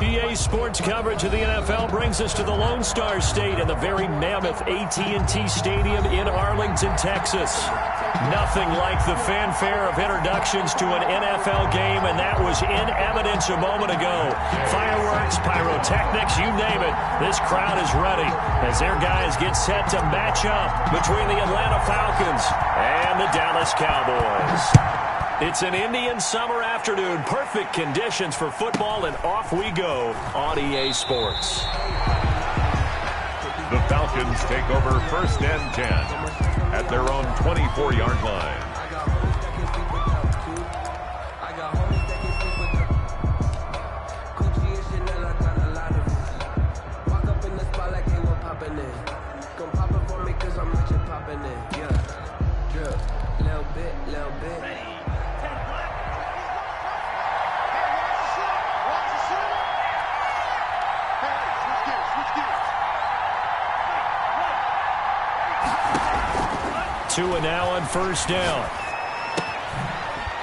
EA Sports coverage of the NFL brings us to the Lone Star State and the very mammoth AT&T Stadium in Arlington, Texas. Nothing like the fanfare of introductions to an NFL game, and that was in evidence a moment ago. Fireworks, pyrotechnics, you name it. This crowd is ready as their guys get set to match up between the Atlanta Falcons and the Dallas Cowboys. It's an Indian summer afternoon. Perfect conditions for football, and off we go on EA Sports. The Falcons take over 1st and 10 at their own 24-yard line. Tua now on 1st down.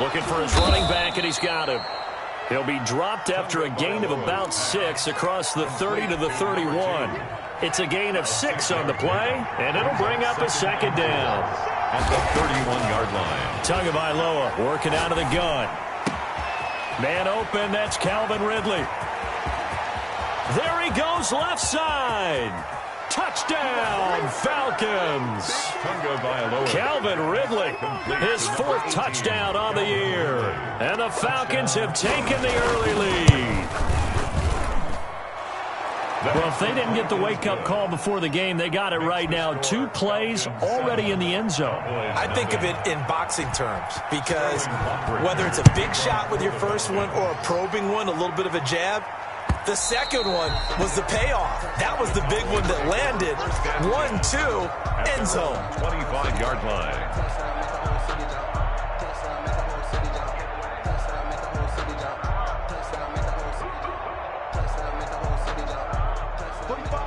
Looking for his running back, and he's got him. He'll be dropped after a gain of about 6 across the 30 to the 31. It's a gain of 6 on the play, and it'll bring up a 2nd down. At the 31-yard line. Tagovailoa working out of the gun. Man open, that's Calvin Ridley. There he goes, left side. Touchdown, Falcons. Calvin Ridley, his 4th touchdown on the year. And the Falcons have taken the early lead. Well, if they didn't get the wake-up call before the game, they got it right now. 2 plays already in the end zone. I think of it in boxing terms because whether it's a big shot with your first one or a probing one, a little bit of a jab, the second one was the payoff. That was the big one that landed. 1-2, end zone. 25-yard line.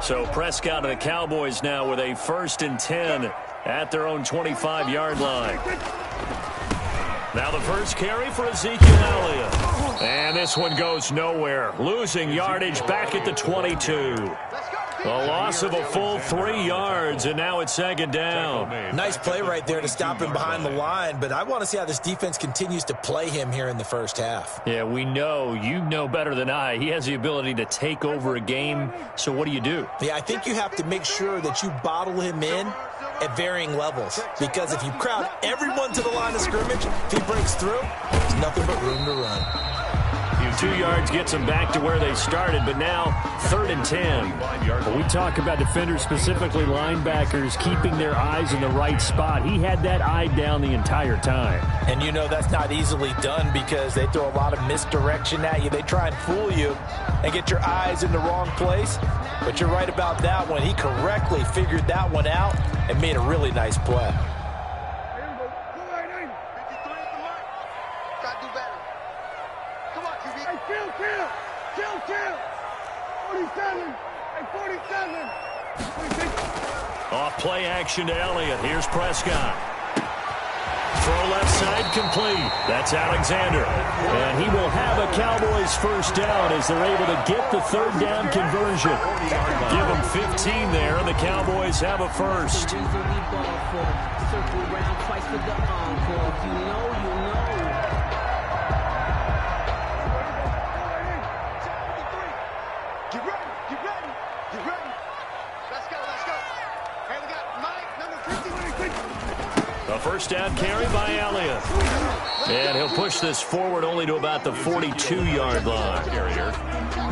So Prescott and the Cowboys now with a 1st and 10 at their own 25-yard line. Now the first carry for Ezekiel Elliott. And this one goes nowhere. Losing yardage back at the 22. A loss of a full 3 yards, and now it's 2nd down. Nice play right there to stop him behind the line, but I want to see how this defense continues to play him here in the first half. Yeah, we know. You know better than I. He has the ability to take over a game, so what do you do? Yeah, I think you have to make sure that you bottle him in at varying levels, because if you crowd everyone to the line of scrimmage, if he breaks through, there's nothing but room to run. 2 yards gets them back to where they started, but now 3rd and 10. When we talk about defenders, specifically linebackers, keeping their eyes in the right spot, he had that eye down the entire time. And you know that's not easily done because they throw a lot of misdirection at you. They try and fool you and get your eyes in the wrong place. But you're right about that one. He correctly figured that one out and made a really nice play. Off play action to Elliott. Here's Prescott. Throw left side complete. That's Alexander. And he will have a Cowboys 1st down as they're able to get the 3rd down conversion. Give them 15 there, and the Cowboys have a 1st. A 1st down carry by Elliott. And he'll push this forward only to about the 42-yard line.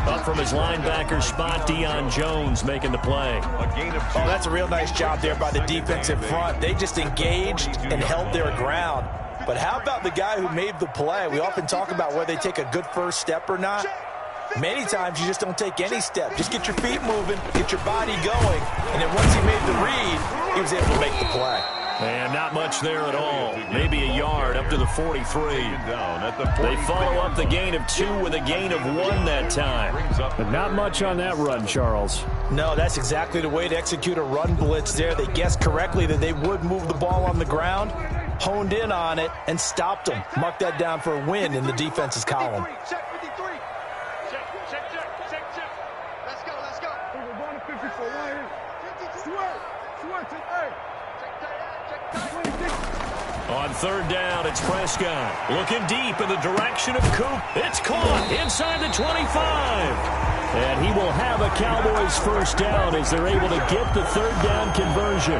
Up from his linebacker spot, Deion Jones making the play. Oh, that's a real nice job there by the defensive front. They just engaged and held their ground. But how about the guy who made the play? We often talk about whether they take a good first step or not. Many times you just don't take any step. Just get your feet moving, get your body going, and then once he made the read, he was able to make the play. And not much there at all. Maybe a yard up to the 43. They follow up the gain of 2 with a gain of 1 that time. But not much on that run, Charles. No, that's exactly the way to execute a run blitz there. They guessed correctly that they would move the ball on the ground, honed in on it, and stopped them. Mark that down for a win in the defense's column. On third down, it's Prescott. Looking deep in the direction of Coop. It's caught inside the 25. And he will have a Cowboys first down as they're able to get the third down conversion.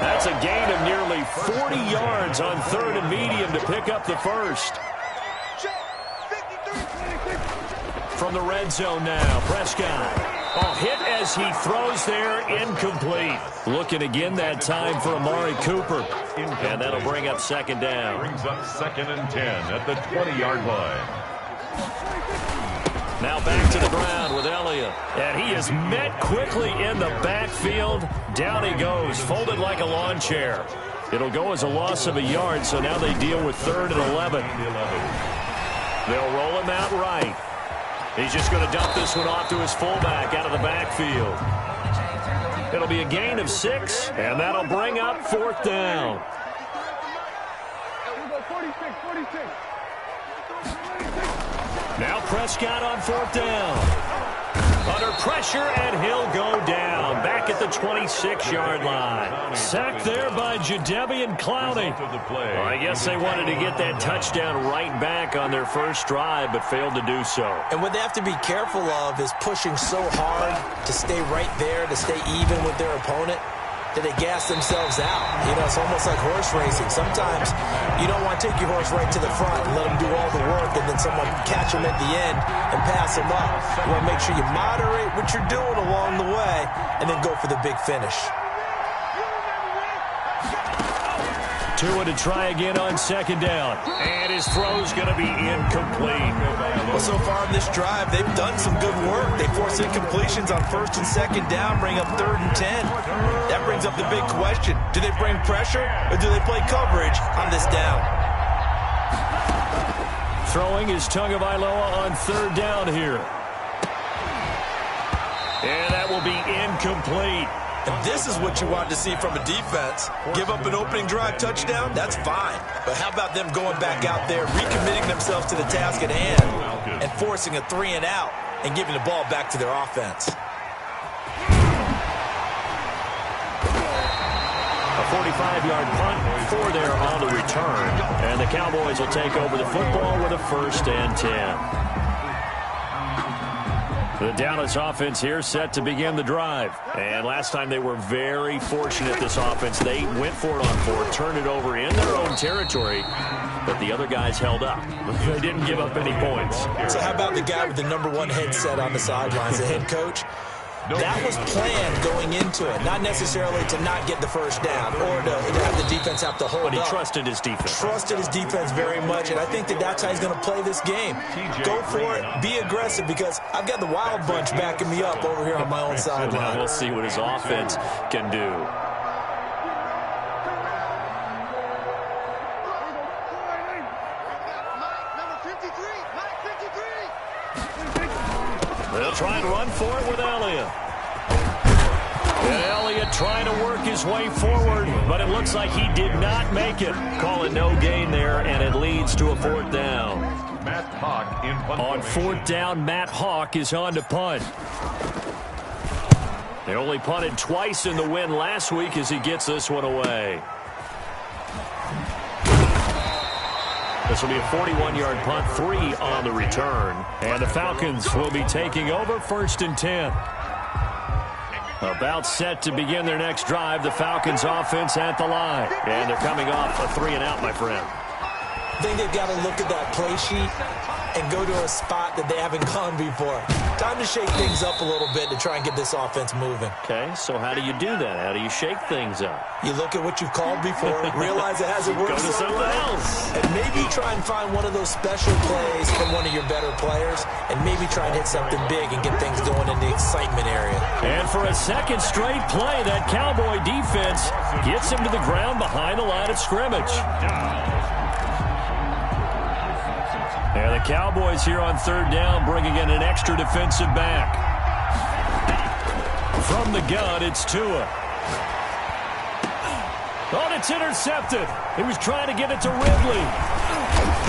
That's a gain of nearly 40 yards on third and medium to pick up the first. From the red zone now, Prescott. Hit as he throws there, incomplete. Looking again that time for Amari Cooper. And that'll bring up second down. Brings up 2nd and 10 at the 20-yard line. Now back to the ground with Elliott. And he is met quickly in the backfield. Down he goes, folded like a lawn chair. It'll go as a loss of a yard, so now they deal with 3rd and 11. They'll roll him out right. He's just going to dump this one off to his fullback out of the backfield. It'll be a gain of 6, and that'll bring up 4th down. Now Prescott on 4th down. Under pressure, and he'll go down. Back at the 26-yard line. Sacked there by Jadeveon Clowney. Well, I guess they wanted to get that touchdown right back on their first drive, but failed to do so. And what they have to be careful of is pushing so hard to stay right there, to stay even with their opponent, that they gas themselves out. You know, it's almost like horse racing. Sometimes you don't want to take your horse right to the front and let them do all the work, and then someone catch them at the end and pass them up. You want to make sure you moderate what you're doing along the way and then go for the big finish. Tua to try again on 2nd down. And his throw's going to be incomplete. Well, so far in this drive, they've done some good work. They force incompletions on 1st and 2nd down, bring up 3rd and 10. That brings up the big question. Do they bring pressure or do they play coverage on this down? Throwing is Tagovailoa on 3rd down here. And that will be incomplete. And this is what you want to see from a defense. Give up an opening drive touchdown, that's fine. But how about them going back out there, recommitting themselves to the task at hand, and forcing a 3 and out, and giving the ball back to their offense. A 45-yard punt for there on the return. And the Cowboys will take over the football with a 1st and 10. The Dallas offense here set to begin the drive. And last time they were very fortunate, this offense. They went for it on 4th, turned it over in their own territory, but the other guys held up. They didn't give up any points. So how about the guy with the #1 headset on the sidelines, the head coach? That was planned going into it, not necessarily to not get the first down or to have the defense have to hold up. But he trusted his defense. Trusted his defense very much, and I think that that's how he's going to play this game. Go for it, be aggressive, because I've got the Wild Bunch backing me up over here on my own sideline. We'll see what his offense can do. They'll try and run for it with Elliott. And Elliott trying to work his way forward, but it looks like he did not make it. Call it no gain there, and it leads to a 4th down. Matt Hawk in punt. On 4th down, Matt Hawk is on to punt. They only punted twice in the win last week as he gets this one away. This will be a 41-yard punt, 3 on the return. And the Falcons will be taking over 1st and 10. About set to begin their next drive, the Falcons offense at the line. And they're coming off a 3 and out, my friend. I think they've got to look at that play sheet and go to a spot that they haven't gone before. Time to shake things up a little bit to try and get this offense moving. Okay, so how do you do that? How do you shake things up? You look at what you've called before, realize it hasn't worked Go to so something well, else. and maybe try and find one of those special plays from one of your better players, and maybe try and hit something big and get things going in the excitement area. And for a second straight play, that Cowboy defense gets him to the ground behind the line of scrimmage. And the Cowboys here on 3rd down, bringing in an extra defensive back. From the gun, it's Tua. Oh, it's intercepted. He was trying to get it to Ridley.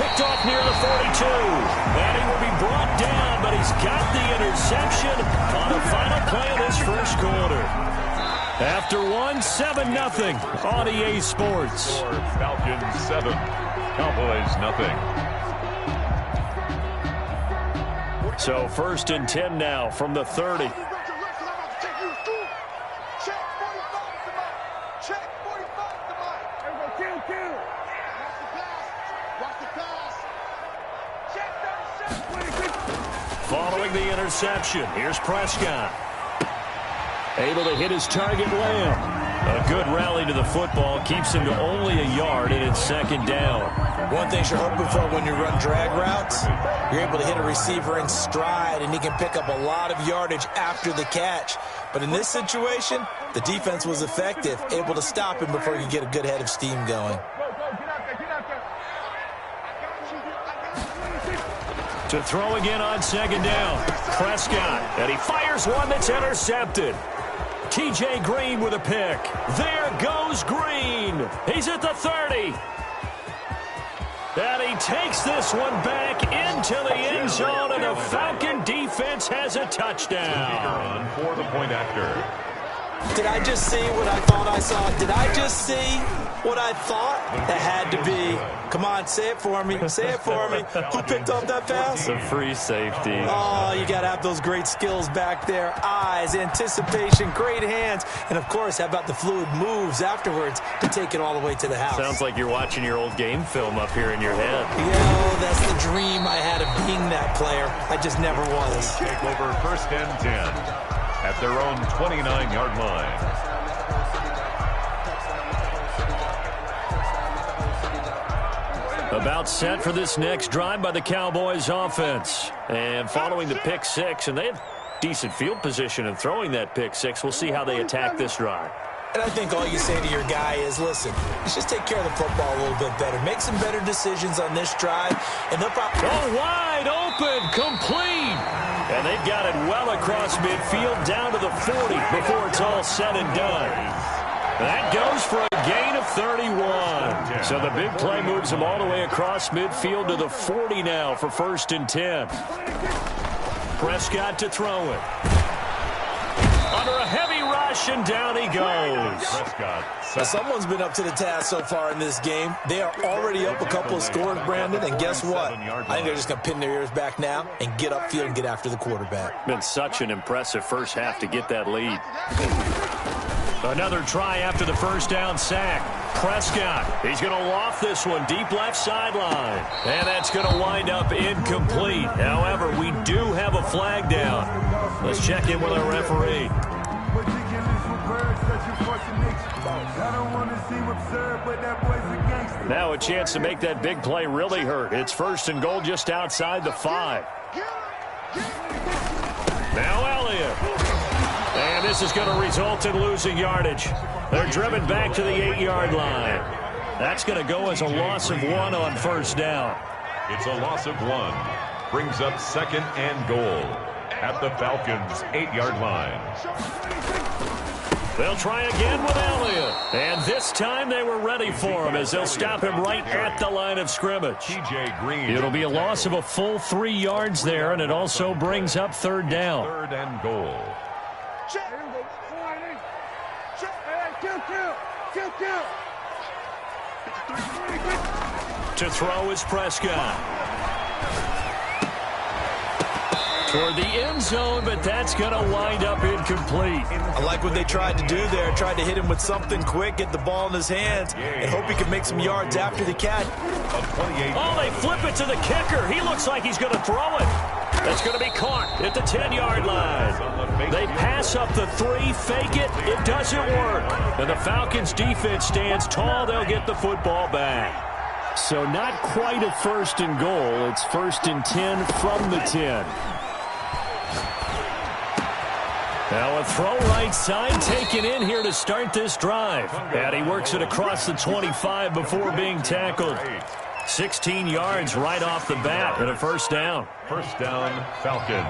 Picked off near the 42. And he will be brought down, but he's got the interception on the final play of this first quarter. After one, 7-0 on EA Sports. Falcons 7, Cowboys nothing. So 1st and 10 now from the 30. Following the interception, here's Prescott. Able to hit his target, Lamb. A good rally to the football keeps him to only a yard, and it's 2nd down. One thing you're hoping for when you run drag routes, you're able to hit a receiver in stride, and he can pick up a lot of yardage after the catch. But in this situation, the defense was effective, able to stop him before he could get a good head of steam going. To throw again on 2nd down. Prescott, and he fires one that's intercepted. T.J. Green with a pick. There goes Green. He's at the 30. And he takes this one back into the end zone, and the Falcon defense has a touchdown. For the point after. Did I just see what I thought I saw? Did I just see what I thought? That had to be. Come on, say it for me. Say it for me. Who picked up that pass? The free safety. Oh, you got to have those great skills back there. Eyes, anticipation, great hands. And, of course, how about the fluid moves afterwards to take it all the way to the house? Sounds like you're watching your old game film up here in your head. Yeah, that's the dream I had of being that player. I just never was. Take over 1st and 10 at their own 29-yard line. About set for this next drive by the Cowboys offense. And following the pick 6, and they have decent field position in throwing that pick 6. We'll see how they attack this drive. And I think all you say to your guy is, listen, let's just take care of the football a little bit better. Make some better decisions on this drive, and they'll probably... Oh, wide open, complete. And they've got it well across midfield down to the 40 before it's all said and done. That goes for a gain of 31. So the big play moves them all the way across midfield to the 40 now for 1st and 10. Prescott to throw it. Under a heavy rush, and down he goes. Now, someone's been up to the task so far in this game. They are already up a couple of scores, Brandon, and guess what? I think they're just going to pin their ears back now and get upfield and get after the quarterback. Been such an impressive first half to get that lead. Another try after the 1st down sack. Prescott, he's going to loft this one deep left sideline. And that's going to wind up incomplete. However, we do have a flag down. Let's check in with our referee. Now a chance to make that big play really hurt. It's 1st and goal just outside the 5. Now Elliott. And this is going to result in losing yardage. They're driven back to the 8-yard line. That's going to go as a loss of 1 on 1st down. It's a loss of 1. Brings up 2nd and goal at the Falcons' 8-yard line. They'll try again with Elliott. And this time they were ready for him as they'll stop him right at the line of scrimmage. T.J. Green. It'll be a loss of a full 3 yards there, and it also brings up 3rd down. 3rd and goal. To throw is Prescott. Toward the end zone, but that's going to wind up incomplete. I like what they tried to do there. Tried to hit him with something quick, get the ball in his hands, and hope he can make some yards after the catch. Oh, they flip it to the kicker. He looks like he's going to throw it. That's going to be caught at the 10-yard line. They pass up the 3, fake it. It doesn't work. And the Falcons' defense stands tall. They'll get the football back. So not quite a 1st and goal. It's 1st and 10 from the 10. Now a throw right side taken in here to start this drive. And he works it across the 25 before being tackled. 16 yards right off the bat and a 1st down. 1st down, Falcons.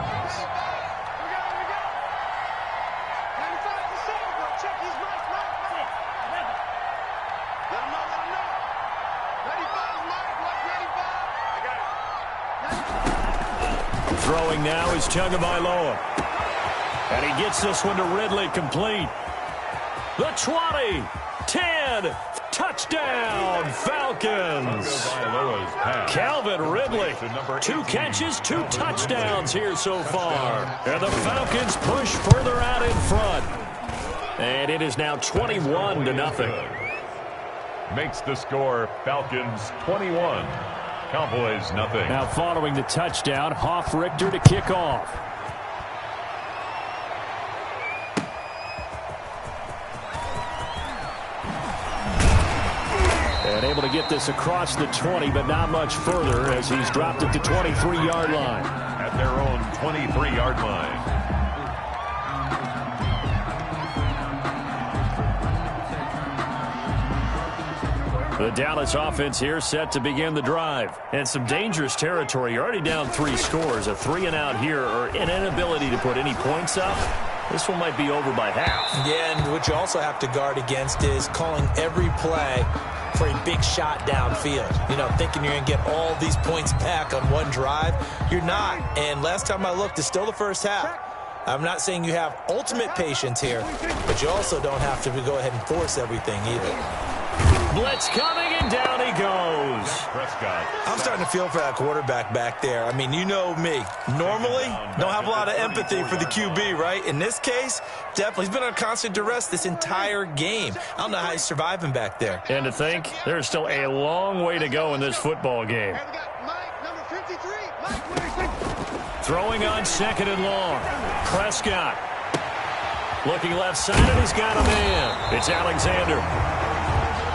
Throwing now is Tagovailoa. And he gets this one to Ridley, complete. the 20, 10, touchdown, Falcons. Calvin Ridley, 2 catches, 2 touchdowns here so far. And the Falcons push further out in front. And it is now 21-0. Makes the score Falcons 21, Cowboys nothing. Now following the touchdown, Richter to kick off. And able to get this across the 20, but not much further as he's dropped it to 23-yard line. At their own 23-yard line. The Dallas offense here set to begin the drive. And some dangerous territory. You're already down 3 scores. A 3-and-out here or an inability to put any points up. This one might be over by half. Yeah, and what you also have to guard against is calling every play for a big shot downfield. You know, thinking you're going to get all these points back on one drive. You're not. And last time I looked, it's still the first half. I'm not saying you have ultimate patience here, but you also don't have to go ahead and force everything either. Blitz coming, and down he goes. Prescott. I'm starting to feel for that quarterback back there. I mean, you know me. Normally, don't have a lot of empathy for the QB, right? In this case, definitely. He's been under constant duress this entire game. I don't know how he's surviving back there. And to think, there's still a long way to go in this football game. Throwing on 2nd and long. Prescott. Looking left-sided, he's got a man. It's Alexander.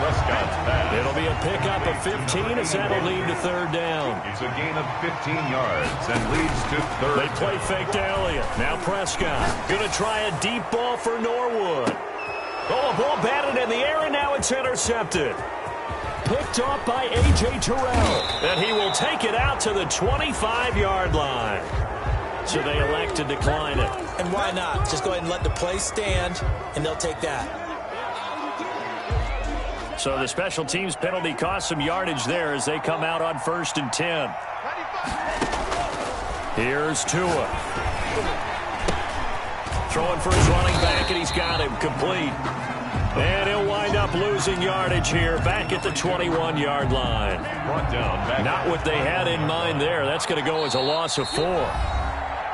Prescott's pass. It'll be a pickup of 15 as that'll lead to 3rd down. It's a gain of 15 yards and leads to 3rd. They play fake to Elliott. Now Prescott going to try a deep ball for Norwood. Oh, a ball batted in the air, and now it's intercepted. Picked off by A.J. Terrell. And he will take it out to the 25-yard line. So they elect to decline it. And why not? Just go ahead and let the play stand, and they'll take that. So the special teams penalty cost some yardage there as they come out on 1st and 10. Here's Tua. Throwing for his running back, and he's got him complete. And he'll wind up losing yardage here back at the 21-yard line. Brought down. Not what they had in mind there. That's going to go as a loss of 4.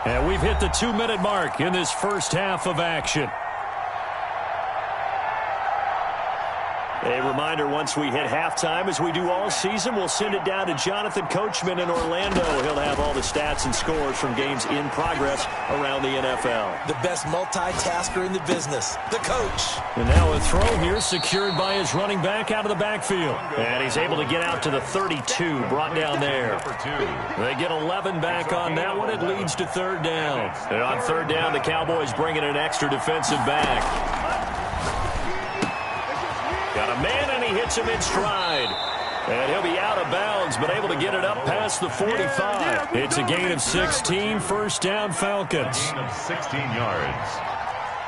And we've hit the 2-minute mark in this first half of action. A reminder, once we hit halftime, as we do all season, we'll send it down to Jonathan Coachman in Orlando. He'll have all the stats and scores from games in progress around the NFL. The best multitasker in the business, the coach. And now a throw here secured by his running back out of the backfield. And he's able to get out to the 32, brought down there. They get 11 back on that one. It leads to 3rd down. And on 3rd down, the Cowboys bring in an extra defensive back. Got a man, and he hits him in stride. And he'll be out of bounds, but able to get it up past the 45. It's a gain of 16, 1st down Falcons. Gain of 16 yards.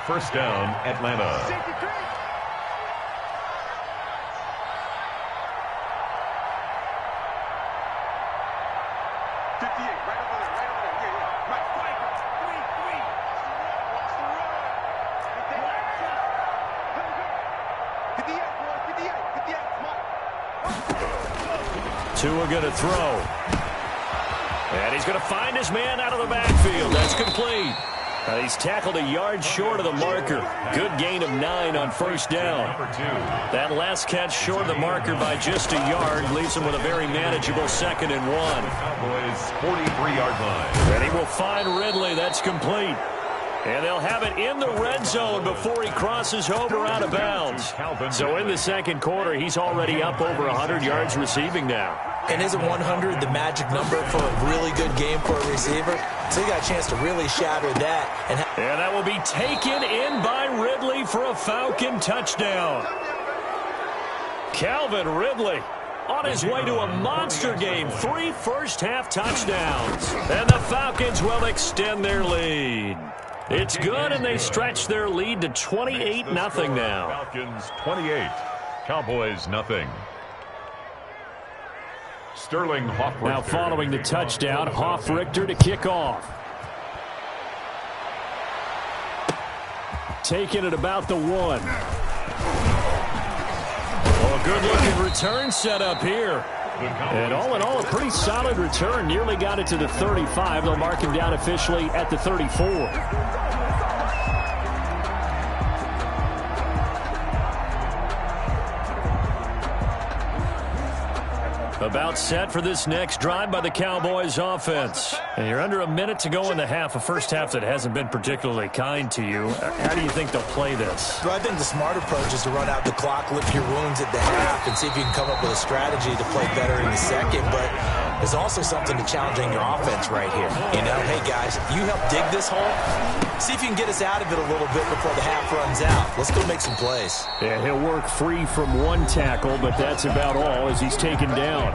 1st down, Atlanta. Tua going to throw. And he's going to find his man out of the backfield. That's complete. He's tackled a yard short of the marker. Good gain of 9 on 1st down. That last catch short of the marker by just a yard leaves him with a very manageable 2nd and 1. Cowboys 43-yard line. And he will find Ridley. That's complete. And they'll have it in the red zone before he crosses over out of bounds. So in the 2nd quarter, he's already up over 100 yards receiving now. And isn't 100 the magic number for a really good game for a receiver? So he got a chance to really shatter that. And that will be taken in by Ridley for a Falcon touchdown. Calvin Ridley on his way to a monster game. 3 first-half touchdowns. And the Falcons will extend their lead. It's good, and they stretch their lead to 28-0 now. Falcons 28, Cowboys nothing. Sterling Hoffrichter. Now following the touchdown, Hoffrichter to kick off. Taking it about the 1. Oh, good-looking return set up here. And all in all, a pretty solid return. Nearly got it to the 35. They'll mark him down officially at the 34. About set for this next drive by the Cowboys offense. And you're under a minute to go in the half, a first half that hasn't been particularly kind to you. How do you think they'll play this? Well, I think the smart approach is to run out the clock, lick your wounds at the half, and see if you can come up with a strategy to play better in the second. But there's also something to challenging your offense right here. You know, hey, guys, you help dig this hole. See if you can get us out of it a little bit before the half runs out. Let's go make some plays. Yeah, he'll work free from one tackle, but that's about all as he's taken down.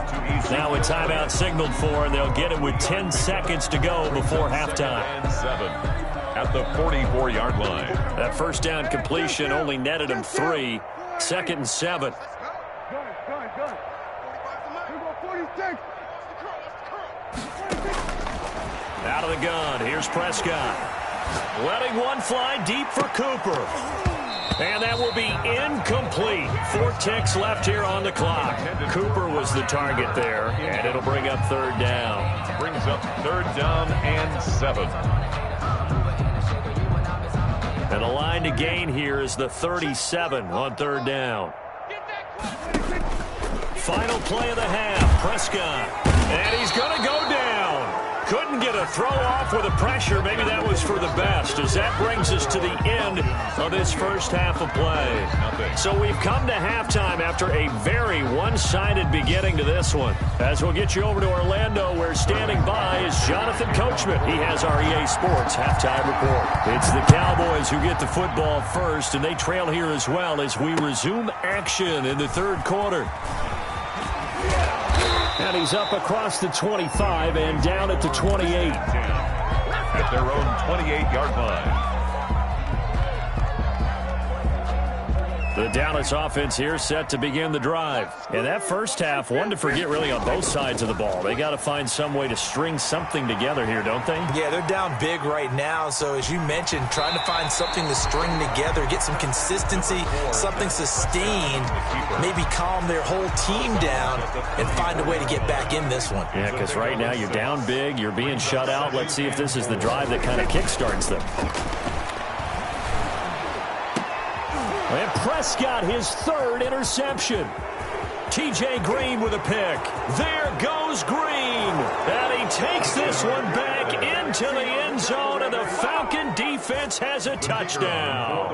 Now a timeout signaled for, and they'll get it with 10 seconds to go before halftime. And 7 at the 44-yard line. That first down completion only netted him 3. 2nd and 7. Out of the gun. Here's Prescott. Letting one fly deep for Cooper. And that will be incomplete. 4 ticks left here on the clock. Cooper was the target there, and it'll bring up 3rd down. Brings up 3rd down and 7. And the line to gain here is the 37 on 3rd down. Final play of the half. Prescott. And he's going to go down. Couldn't get a throw off with the pressure. Maybe that was for the best, as that brings us to the end of this first half of play. So we've come to halftime after a very one-sided beginning to this one. As we'll get you over to Orlando, where standing by is Jonathan Coachman. He has our EA Sports halftime report. It's the Cowboys who get the football first, and they trail here as well as we resume action in the 3rd quarter. And he's up across the 25 and down at the 28. At their own 28-yard line. The Dallas offense here set to begin the drive. And that first half, one to forget really on both sides of the ball. They got to find some way to string something together here, don't they? Yeah, they're down big right now. So as you mentioned, trying to find something to string together, get some consistency, something sustained, maybe calm their whole team down and find a way to get back in this one. Yeah, because right now you're down big, you're being shut out. Let's see if this is the drive that kind of kickstarts them. And Prescott, his 3rd interception. T.J. Green with a pick. There goes Green. And he takes this one back into the end zone, and the Falcon defense has a touchdown.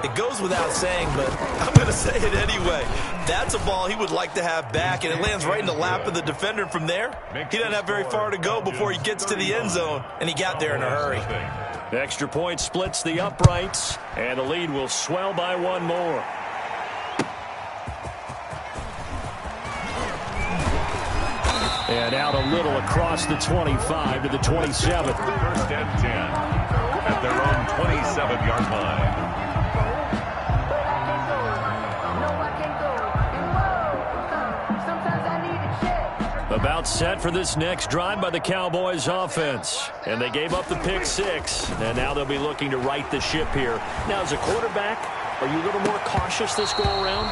It goes without saying, but I'm going to say it anyway. That's a ball he would like to have back, and it lands right in the lap of the defender from there. He doesn't have very far to go before he gets to the end zone, and he got there in a hurry. Extra point splits the uprights, and the lead will swell by 1 more. And out a little across the 25 to the 27. 1st and 10 at their own 27-yard line. About set for this next drive by the Cowboys offense. And they gave up the pick 6, and now they'll be looking to right the ship here. Now, as a quarterback, are you a little more cautious this go around?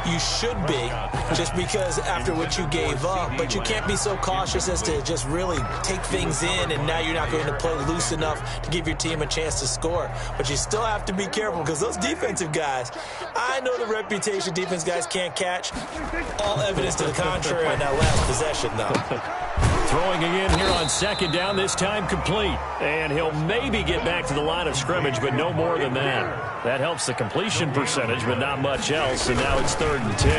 You should be, just because after what you gave up, but you can't be so cautious as to just really take things in, and now you're not going to play loose enough to give your team a chance to score. But you still have to be careful, because those defensive guys, I know the reputation defense guys can't catch. All evidence to the contrary on that last possession, though. Throwing again here on 2nd down, this time complete. And he'll maybe get back to the line of scrimmage, but no more than that. That helps the completion percentage, but not much else, and now it's 3rd and 10.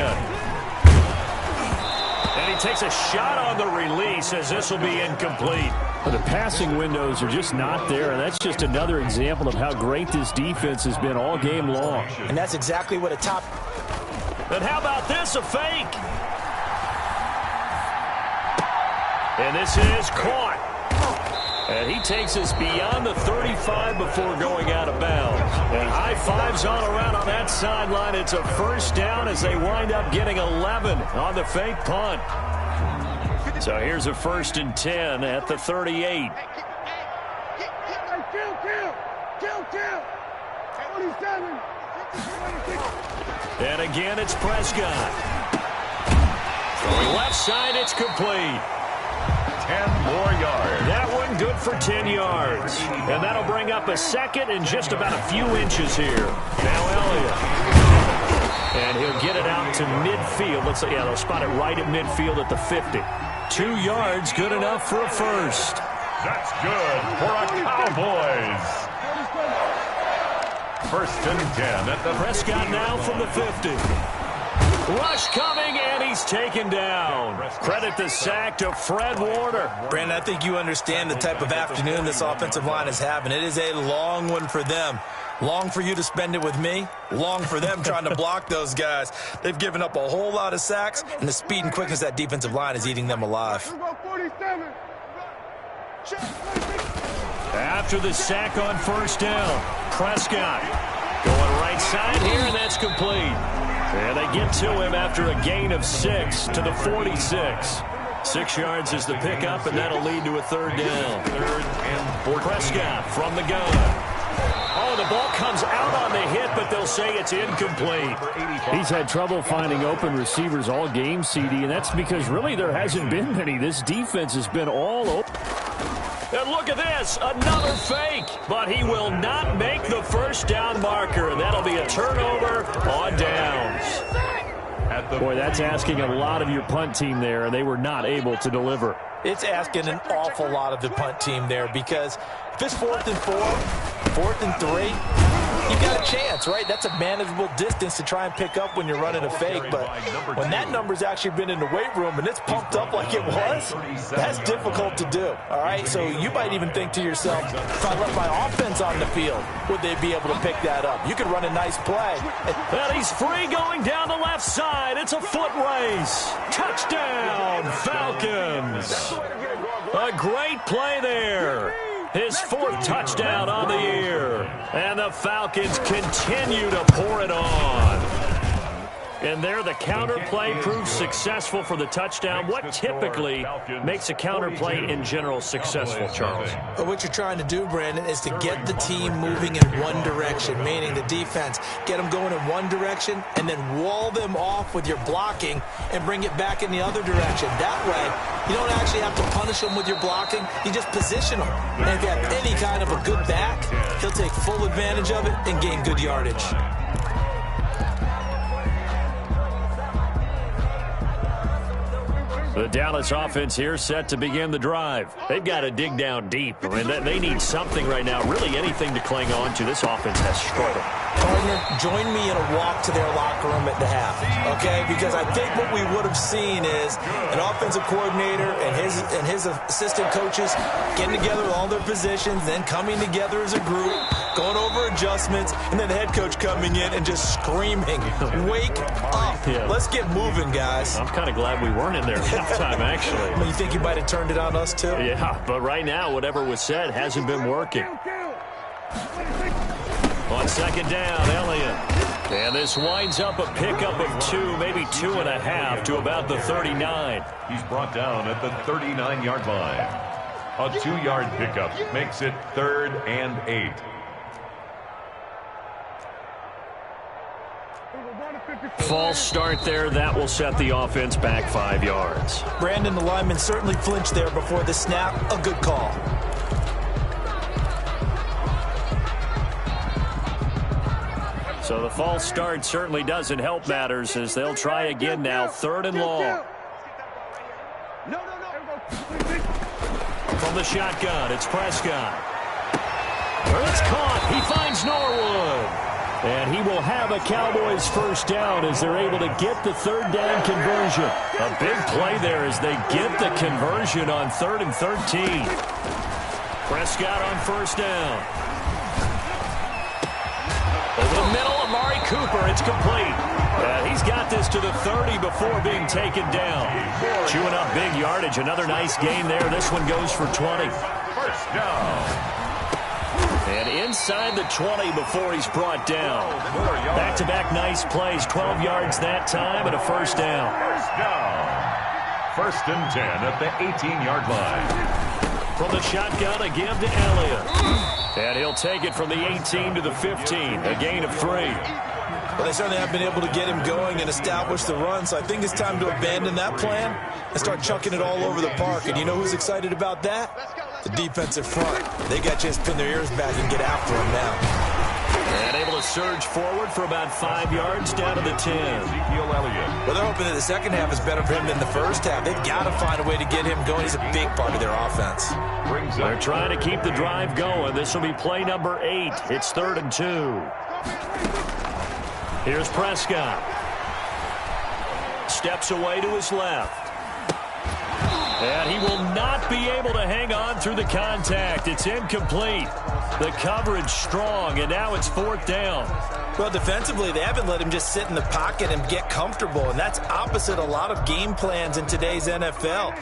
And he takes a shot on the release as this will be incomplete. The passing windows are just not there, and that's just another example of how great this defense has been all game long. And that's exactly what a top... And how about this, a fake? And this is caught. And he takes us beyond the 35 before going out of bounds. And high fives all around on that sideline. It's a 1st down as they wind up getting 11 on the fake punt. So here's a 1st and 10 at the 38. And again, it's Prescott. Throwing left side, it's complete. 10 more yards. That one good for 10 yards. And that'll bring up a second in just about a few inches here. Now Elliott. And he'll get it out to midfield. Let's say, yeah, they'll spot it right at midfield at the 50. 2 yards, good enough for a first. That's good for a Cowboys. First and 10 at the Prescott now from the 50. Rush coming, and he's taken down. Credit the sack to Fred Warner. Brandon, I think you understand the type of afternoon this offensive line is having. It is a long one for them. Long for you to spend it with me. Long for them trying to block those guys. They've given up a whole lot of sacks, and the speed and quickness of that defensive line is eating them alive. After the sack on first down, Prescott going right side here, and that's complete. And they get to him after a gain of 6 to the 46. 6 yards is the pickup, and that'll lead to a third down. Third and 14. Prescott from the gun. Oh, the ball comes out on the hit, but they'll say it's incomplete. He's had trouble finding open receivers all game, CD, and that's because really there hasn't been many. This defense has been all open. And look at this, another fake, but he will not make the first down marker, and that'll be a turnover on downs. Boy, that's asking a lot of your punt team there, and they were not able to deliver. It's asking an awful lot of the punt team there, because if it's 4th and 4, 4th and 3, you've got a chance, right? That's a manageable distance to try and pick up when you're running a fake. But when that number's actually been in the weight room and it's pumped up like it was, that's difficult to do, all right? So you might even think to yourself, if I left my offense on the field, would they be able to pick that up? You could run a nice play. Well, he's free going down the left side. It's a foot race. Touchdown, Falcons. A great play there. His 4th touchdown on the year. And the Falcons continue to pour it on. And there the counter play proves successful for the touchdown. What typically makes a counter play in general successful, Charles? But what you're trying to do, Brandon, is to get the team moving in one direction, meaning the defense. Get them going in one direction and then wall them off with your blocking and bring it back in the other direction. That way, you don't actually have to punish them with your blocking. You just position them. And if you have any kind of a good back, he'll take full advantage of it and gain good yardage. The Dallas offense here set to begin the drive. They've got to dig down deep. I mean, they need something right now, really anything to cling on to. This offense has struggled. Partner, join me in a walk to their locker room at the half, okay? Because I think what we would have seen is an offensive coordinator and his assistant coaches getting together with all their positions, then coming together as a group, going over adjustments, and then the head coach coming in and just screaming, wake up. Yeah. Let's get moving, guys. I'm kind of glad we weren't in there at halftime, actually. You think you might have turned it on us, too? Yeah, but right now, whatever was said hasn't been working. On second down, Elliott. And this winds up a pickup of 2, maybe 2.5 to about the 39. He's brought down at the 39-yard line. A 2-yard pickup makes it 3rd and 8. False start there. That will set the offense back 5 yards. Brandon, the lineman certainly flinched there before the snap. A good call. So the false start certainly doesn't help matters as they'll try again now. 3rd and long. From the shotgun, it's Prescott. It's caught. He finds Norwood. And he will have a Cowboys first down as they're able to get the 3rd down conversion. A big play there as they get the conversion on 3rd and 13. Prescott on first down. Over the middle, Amari Cooper. It's complete. He's got this to the 30 before being taken down. Chewing up big yardage. Another nice gain there. This one goes for 20. First down. And inside the 20 before he's brought down. Back-to-back nice plays. 12 yards that time and a first down. First down. 1st and 10 at the 18-yard line. From the shotgun, a give to Elliott. And he'll take it from the 18 to the 15. A gain of 3. Well, they certainly have been able to get him going and establish the run, so I think it's time to abandon that plan and start chucking it all over the park. And you know who's excited about that? The defensive front. They got a chance to pin their ears back and get after him now. And able to surge forward for about 5 yards down to the 10. Well, they're hoping that the second half is better for him than the first half. They've got to find a way to get him going. He's a big part of their offense. They're trying to keep the drive going. This will be play number 8. It's 3rd and 2. Here's Prescott. Steps away to his left. And he will not be able to hang on through the contact. It's incomplete. The coverage strong, and now it's 4th down. Well, defensively, they haven't let him just sit in the pocket and get comfortable, and that's opposite a lot of game plans in today's NFL.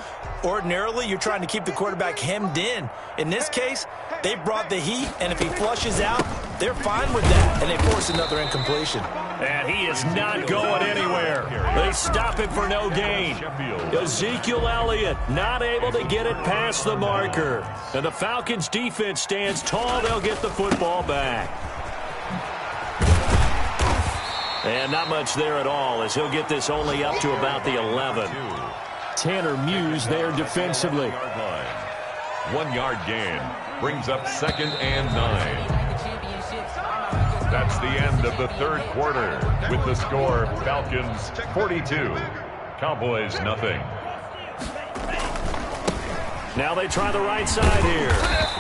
Ordinarily, you're trying to keep the quarterback hemmed in. In this case, they brought the heat, and if he flushes out, they're fine with that, and they force another incompletion. And he is not going anywhere. They stop him for no gain. Ezekiel Elliott not able to get it past the marker. And the Falcons defense stands tall. They'll get the football back. And not much there at all as he'll get this only up to about the 11. Tanner Muse there defensively. 1 yard gain brings up 2nd and 9. That's the end of the 3rd quarter with the score Falcons 42, Cowboys nothing. Now they try the right side here.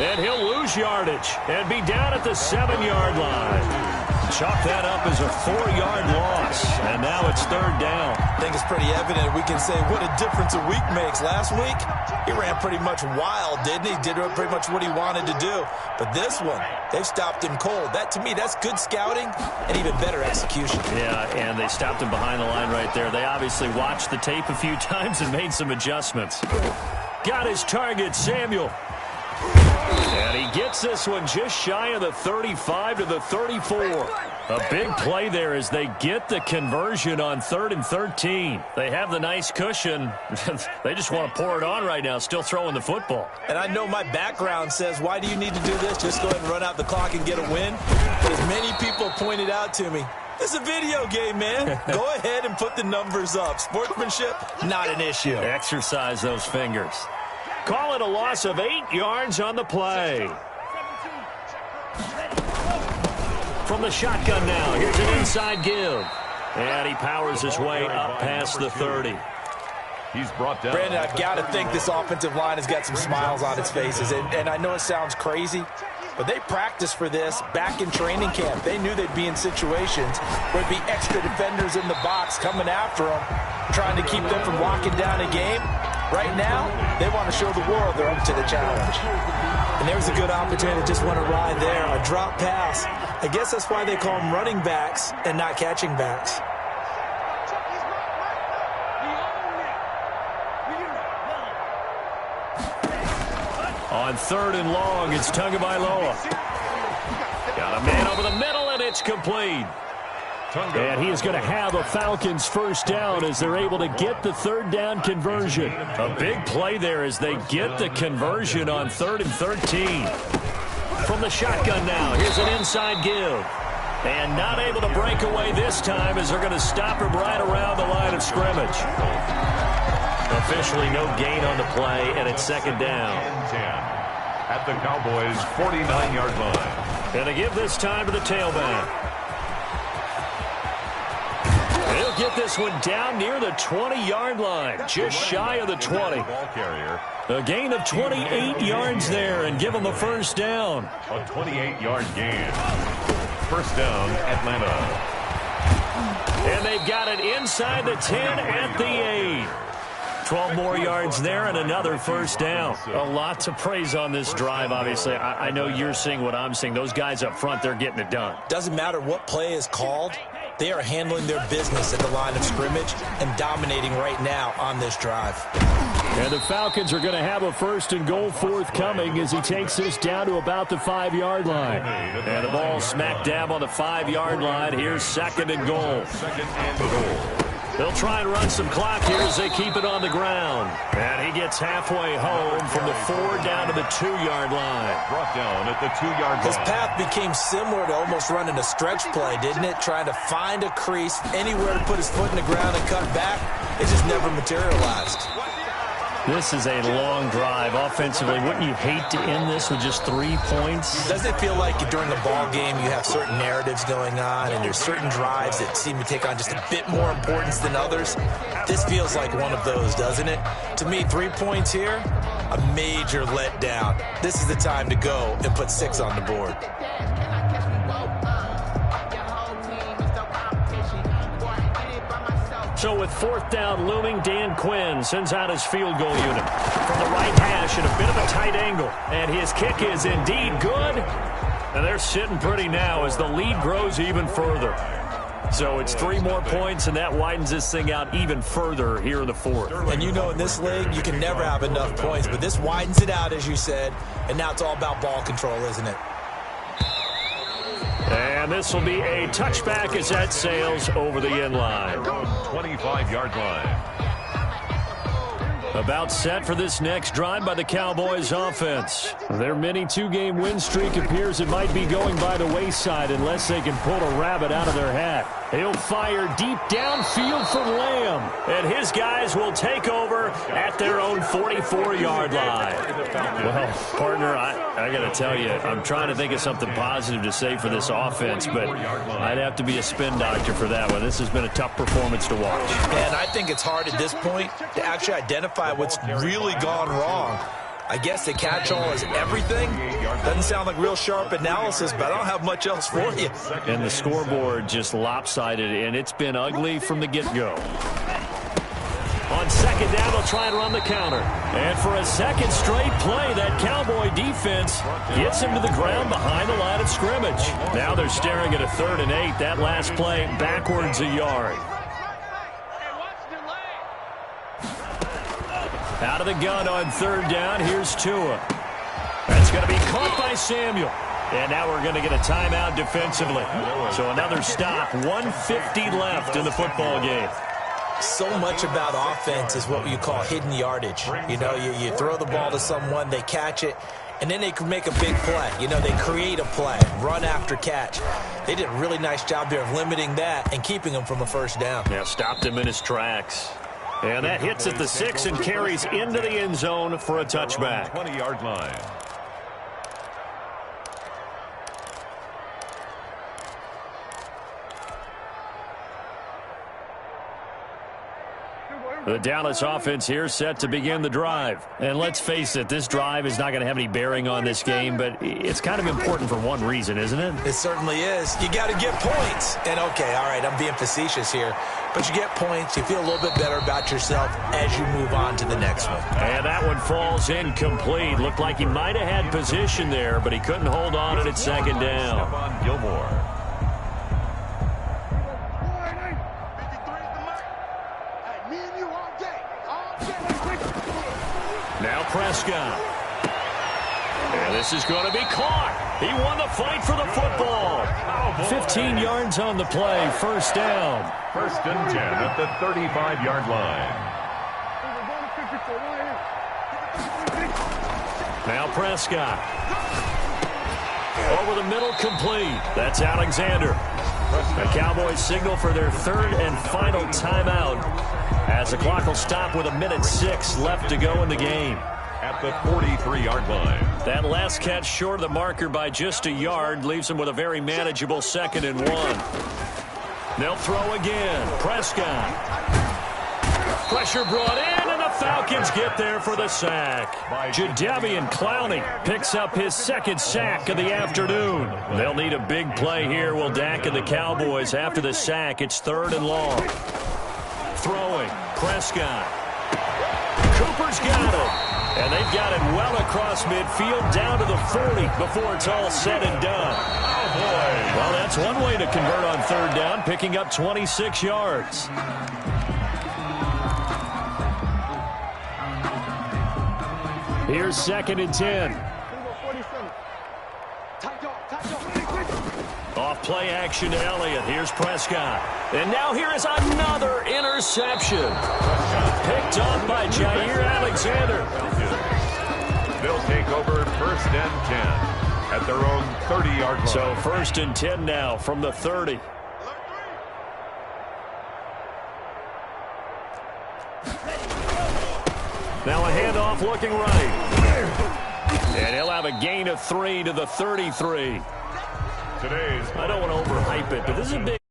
And he'll lose yardage and be down at the 7-yard line. Chalk that up as a 4-yard loss. And now it's 3rd down. I think it's pretty evident. We can say what a difference a week makes. Last week, he ran pretty much wild, didn't he? Did pretty much what he wanted to do. But this one, they've stopped him cold. That, to me, that's good scouting and even better execution. Yeah, and they stopped him behind the line right there. They obviously watched the tape a few times and made some adjustments. Got his target, Samuel. And he gets this one just shy of the 35 to the 34. A big play there as they get the conversion on 3rd and 13. They have the nice cushion. They just want to pour it on right now, still throwing the football. And I know my background says, why do you need to do this? Just go ahead and run out the clock and get a win. But as many people pointed out to me, it's a video game, man. Go ahead and put the numbers up. Sportsmanship, not an issue. Exercise those fingers. Call it a loss of 8 yards on the play. From the shotgun now, here's an inside give. And he powers his way up past the 30. He's brought down. Brandon, I've got to think this offensive line has got some smiles on its faces. And I know it sounds crazy, but they practiced for this back in training camp. They knew they'd be in situations where there'd be extra defenders in the box coming after them, trying to keep them from locking down a game. Right now, they want to show the world they're up to the challenge. And there's a good opportunity to just want to ride there, a drop pass. I guess that's why they call them running backs and not catching backs. On 3rd and long, it's Tagovailoa. Got a man over the middle, and it's complete. And he is going to have a Falcons 1st down as they're able to get the 3rd down conversion. A big play there as they get the conversion on 3rd and 13. From the shotgun now, here's an inside give. And not able to break away this time as they're going to stop him right around the line of scrimmage. Officially no gain on the play, and it's 2nd down. 10 at the Cowboys' 49-yard line. And they give this time to the tailback. He'll get this one down near the 20-yard line, just shy of the 20. A gain of 28 yards there and give them a 1st down. A 28-yard gain. 1st down, Atlanta. And they've got it inside the 10 at the 8. 12 more yards there and another 1st down. A lot to praise on this drive, obviously. I know you're seeing what I'm seeing. Those guys up front, they're getting it done. Doesn't matter what play is called. They are handling their business at the line of scrimmage and dominating right now on this drive. And the Falcons are going to have a 1st and goal forthcoming as he takes this down to about the 5-yard line. And the ball smack dab on the 5-yard line. Here's 2nd and goal. 2nd and goal. They'll try and run some clock here as they keep it on the ground. And he gets halfway home from the 4 down to the 2-yard line. Brought down at the 2-yard line. His path became similar to almost running a stretch play, didn't it? Trying to find a crease, anywhere to put his foot in the ground and cut back. It just never materialized. This is a long drive offensively. Wouldn't you hate to end this with just 3 points? Doesn't it feel like during the ball game you have certain narratives going on and there's certain drives that seem to take on just a bit more importance than others? This feels like one of those, doesn't it? To me, 3 points here, a major letdown. This is the time to go and put 6 on the board. So with 4th down looming, Dan Quinn sends out his field goal unit from the right hash at a bit of a tight angle. And his kick is indeed good. And they're sitting pretty now as the lead grows even further. So it's 3 more points, and that widens this thing out even further here in the 4th. And you know in this league, you can never have enough points. But this widens it out, as you said. And now it's all about ball control, isn't it? And this will be a touchback as that sails over the end line. 25-yard line. About set for this next drive by the Cowboys offense. Their mini 2-game win streak appears it might be going by the wayside unless they can pull a rabbit out of their hat. He'll fire deep downfield for Lamb. And his guys will take over at their own 44-yard line. Well, partner, I got to tell you, I'm trying to think of something positive to say for this offense, but I'd have to be a spin doctor for that one. This has been a tough performance to watch. And I think it's hard at this point to actually identify what's really gone wrong. I guess the catch-all is everything. Doesn't sound like real sharp analysis, but I don't have much else for you. And the scoreboard just lopsided, and it's been ugly from the get-go. On 2nd down, they'll try and run the counter. And for a second straight play, that Cowboy defense gets him to the ground behind the line of scrimmage. Now they're staring at a 3rd and 8. That last play backwards a yard. Out of the gun on 3rd down, here's Tua. That's going to be caught by Samuel. And now we're going to get a timeout defensively. So another stop, 150 left in the football game. So much about offense is what you call hidden yardage. You know, you throw the ball to someone, they catch it, and then they can make a big play. You know, they create a play, run after catch. They did a really nice job there of limiting that and keeping him from a 1st down. Yeah, stopped him in his tracks. And that hits at the 6 and carries into the end zone for a touchback. 20-yard line. The Dallas offense here set to begin the drive. And let's face it, this drive is not going to have any bearing on this game, but it's kind of important for one reason, isn't it? It certainly is. You got to get points. And, okay, all right, I'm being facetious here. But you get points, you feel a little bit better about yourself as you move on to the next one. And that one falls incomplete. Looked like he might have had position there, but he couldn't hold on at 2nd down. Stephon Gilmore. Now Prescott. And this is going to be caught. He won the fight for the football. 15 yards on the play, 1st down. 1st and 10 at the 35-yard line. Now Prescott. Over the middle, complete. That's Alexander. The Cowboys signal for their 3rd and final timeout as the clock will stop with 1:06 left to go in the game. At the 43-yard line. That last catch short of the marker by just a yard leaves them with a very manageable 2nd and 1. They'll throw again. Prescott. Pressure brought in, and the Falcons get there for the sack. Jadeveon Clowney picks up his 2nd sack of the afternoon. They'll need a big play here, will Dak and the Cowboys. After the sack, it's 3rd and long. Throwing. Prescott. Cooper's got it. And they've got it well across midfield down to the 40 before it's all said and done. Oh, boy. Well, that's one way to convert on 3rd down, picking up 26 yards. Here's 2nd and 10. Off play action to Elliott. Here's Prescott. And now here is another interception. Picked up by Jair Alexander. They'll take over 1st and 10 at their own 30-yard line. So 1st and 10 now from the 30. Now a handoff looking right. And he'll have a gain of 3 to the 33. Today's I don't want to overhype it, but this is a big